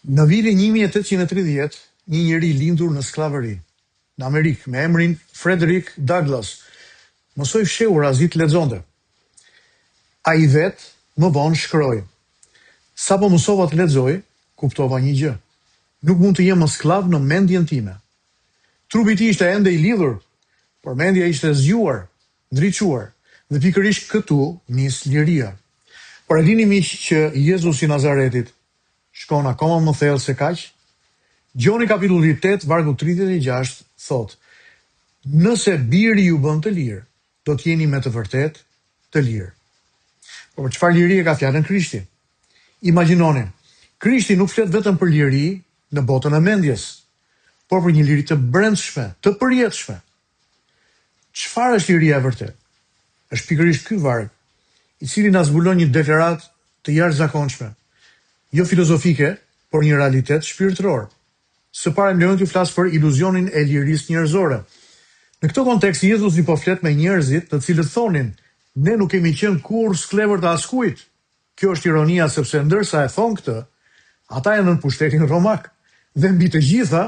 Në vitin 1830, një njeri lindur në sklavëri, në Amerikë, me emrin Frederick Douglass, mësoi fshehur azi të lexonte. Ai vetë më vonë shkroi. Sapo mësova të lexoj, kuptova një gjë. Nuk mund të jem më sklav në mendjen time. Trupi i tij ishte ende i lidhur, por mendja ishte zgjuar, ndriçuar, dhe pikërisht këtu nis liria. Por e dini miq që Jezusi i Nazaretit shkon akoma më thellë se kaq? Gjoni kapitulli 8, vargu 36 thot: Nëse biri ju bën të lirë, do t'jeni me të vërtet të lirë. Por çfarë lirie ka fjalën Krishti? Imagjinoni, Krishti nuk flet vetëm për liri në botën e mendjes, por për një liri të brendshme, të përjetshme. Çfarë është liria e vërtet? Është pikërisht ky varg, i cili na zbulon një deklarat të jashtëzakonshme, jo filozofike, por një realitet shpirtëror. Së pari më lejoni t'ju flas për iluzionin e lirisë njerëzore. Në këtë kontekst Jezusi po flet me njerëzit të cilët thonin: ne nuk kemi qenë kurrë sklavë të askujt. Kjo është ironia, sepse ndërsa e thon këtë, ata janë në pushtetin romak dhe mbi të gjitha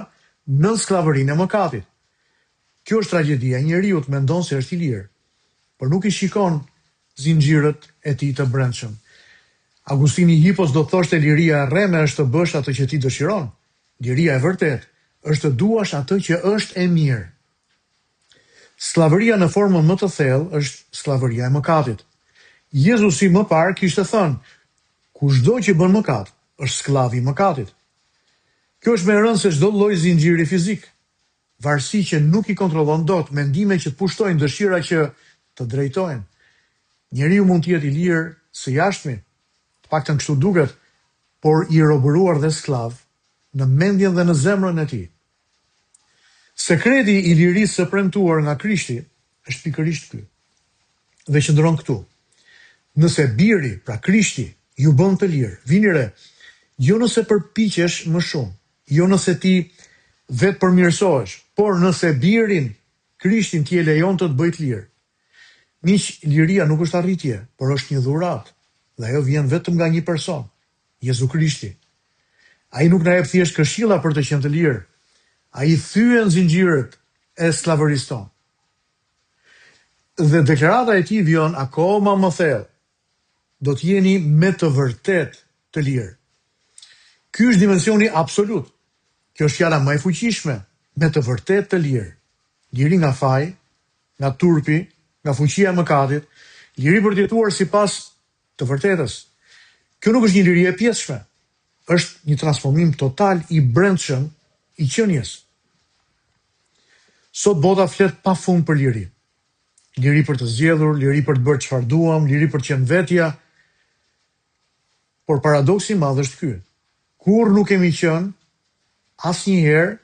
në sklavërinë e mëkatit. Kjo është tragjedia e njeriu, mendon se është i lirë, por nuk i shikon zinxhirët e tij të brendshëm. Agustini Hipos do thoshte: liria e rreme është të bësh atë që ti dëshiron. Liria e vërtet është të duash atë që është e mirë. Sklavëria në formën më të thellë është sklavëria e mëkatit. Jezusi më parë kishte thënë: kushdo që bën mëkat është skllav i mëkatit. Kjo është më e rëndë se çdo lloj zinxhiri fizik. Varësi që nuk i kontrollon dot, mendime që të pushtojnë, dëshira që të drejtojnë. Njeriu mund të jetë i lirë së jashtëmi, të paktën kështu duket, por i robëruar dhe skllav në mendjen dhe në zemrën e tij. Sekreti i lirisë së premtuar nga Krishti është pikërisht ky. Dhe qëndron këtu. Nëse biri, pra Krishti, ju bën të lirë, vini re, jo nëse përpiqesh më shumë, jo nëse ti vetë përmirësohesh, por nëse birin, Krishtin, ti e lejon të bëj të lirë. Miq, liria nuk është arritje, por është një dhuratë, dhe ajo vjen vetëm nga një person, Jezu Krishti. Ai nuk na jep thjesht këshilla për të qenë të lirë. Ai thyen zinxhirët e sklavërisë tonë. Dhe deklarata e tij vjen akoma më thellë. Do të jeni me të vërtet të lirë. Ky është dimensioni absolut. Kjo është fjala më e fuqishme, me të vërtet të lirë. Liri nga faji, nga turpi, nga fuqia e mëkatit, liri për të jetuar sipas të vërtetës. Kjo nuk është një liri e pjesshme, është një transformim total i brendshëm i qenies. Sot bota flet pafund për liri. Liri për të zgjedhur, liri për të bërë çfarë duam, liri për të qenë vetja. Por paradoksi i madh është ky. Kurrë nuk kemi qenë asnjëherë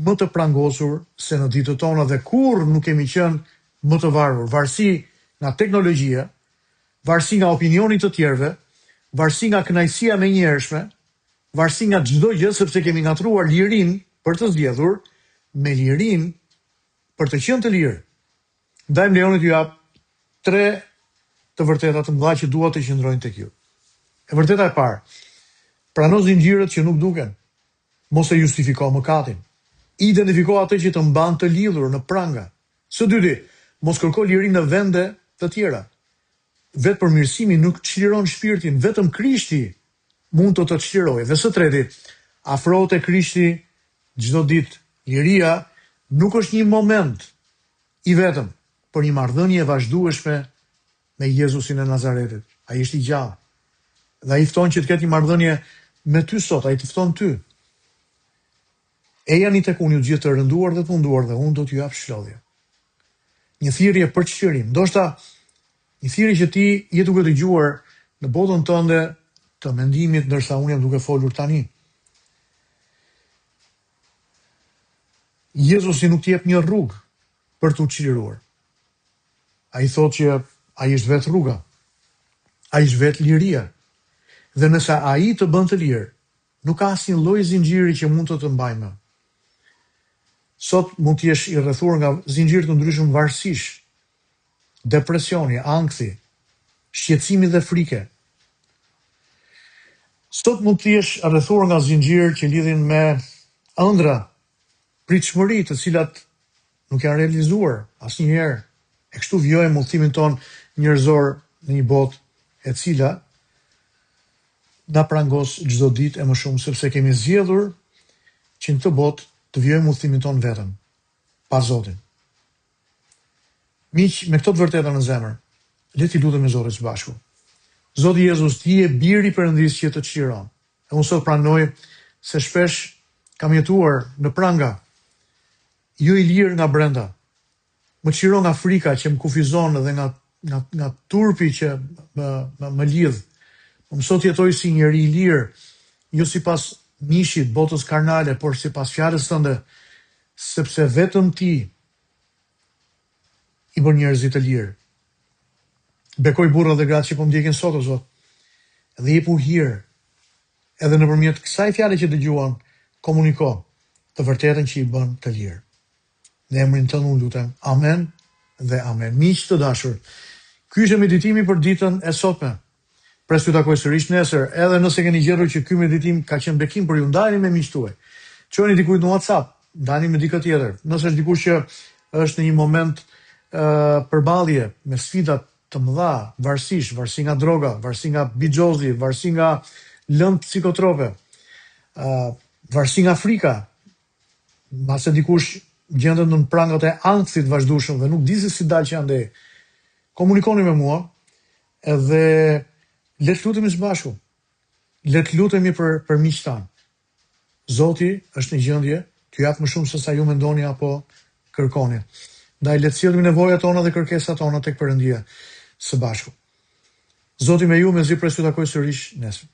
më të prangosur se në ditët tona dhe kurrë nuk kemi qenë më të varur, varësi nga teknologjia, varësi nga opinioni të tjerëve, varësi nga kënaqësia me njerëzme, varësi nga çdo gjë, sepse kemi ngatruar lirinë për të zgjedhur me lirinë për të qenë të lirë. Ndaj më lejoni t'ju jap 3 të vërteta të mëdha që dua të qëndrojnë tek ju. E vërteta e parë: prano zinxhirët që nuk duken. Mos e justifiko mëkatin. Identifiko atë që të mban të lidhur në pranga. Së dyti, mos kërko lirinë në vende të tjera. Vetë përmirësimi nuk çliron shpirtin, vetëm Krishti mund të çlirojë. Dhe së treti, afrohu te Krishti çdo ditë. Liria nuk është një moment i vetëm, por një marrëdhënie e vazhdueshme me Jezusin e Nazaretit. Ai është i gjallë. Dhe ai fton që të ketë një marrëdhënie me ty sot, ai të fton ty. Ejani tek unë ju gjithë të rënduar dhe të munduar dhe unë do t'ju jap shëllodhje. Një thirrje për çlirim, ndoshta një thirrje që ti je duke dëgjuar në botën tënde të mendimit ndërsa unë jam duke folur tani. Jezusi nuk t'jep një rrugë për t'u çliruar. Ai thotë që ai është vetë rruga. Ai është vetë liria. Dhe nëse ai të bën të lirë, nuk ka asnjë lloj zinxhiri që mund të mbajë më. Sot mund të jesh i rrethuar nga zinxhir të ndryshëm varësish, depresioni, ankthi, shqetësimi dhe frike. Sot mund të jesh rrethuar nga zinxhir që lidhin me ëndra, pritshmëri të cilat nuk janë realizuar asnjëherë. E kështu vjojmë udhëtimin ton njerëzor në një botë e cila na prangos çdo ditë e më shumë, sepse kemi zgjedhur që në këtë botë të vjojmë udhëtimin ton vetëm, pa Zotin. Miq, me këto të vërteta në zemër, le t'i lutemi Zotit së bashku. Zoti Jezus, ti je biri i Perëndisë që të çliron. E unë sot pranoj se shpesh kam jetuar në pranga, jo i lirë nga brenda. Më çliron nga frika që më kufizon dhe nga turpi që më lidh. Unë sot jetoj si njeri i lirë, jo sipas mishit botës karnale, por sipas fjalës tënde, sepse vetëm ti i bën njerëzit të lirë. Bekoj burra dhe gratë që po ndjekin sot, o Zot, dhe jepu hir, edhe nëpërmjet kësaj fjale që dëgjuan, komuniko të vërtetën që i bën të lirë. Në emrin tënd unë lutem. Amen dhe amen. Miq të dashur, ky është meditimi për ditën e sotme. Pres t'ju takoj sërish nesër, edhe nëse keni gjetur që ky meditim ka qenë bekim për ju, ndajeni me miqtë tuaj. Çoni dikujt në WhatsApp, ndani me dikë tjetër. Nëse është dikush që është në një moment përballje me sfidat të mëdha, varësi nga droga, varësi nga bixhozi, varësi nga lëndë psikotrope, varësi nga frika, mbase dikush gjendet në prangat e ankthit vazhdueshëm dhe nuk di se si dalë që andej. Komunikoni me mua edhe le të lutemi së bashku. Le të lutemi për miqtë tanë. Zoti është në gjendje t'ju jap më shumë se sa ju mendoni apo kërkoni. Ndaj le të sjellim nevojat tona dhe kërkesat tona tek Perëndia së bashku. Zoti me ju, mezi pres t'ju takoj sërish nesër.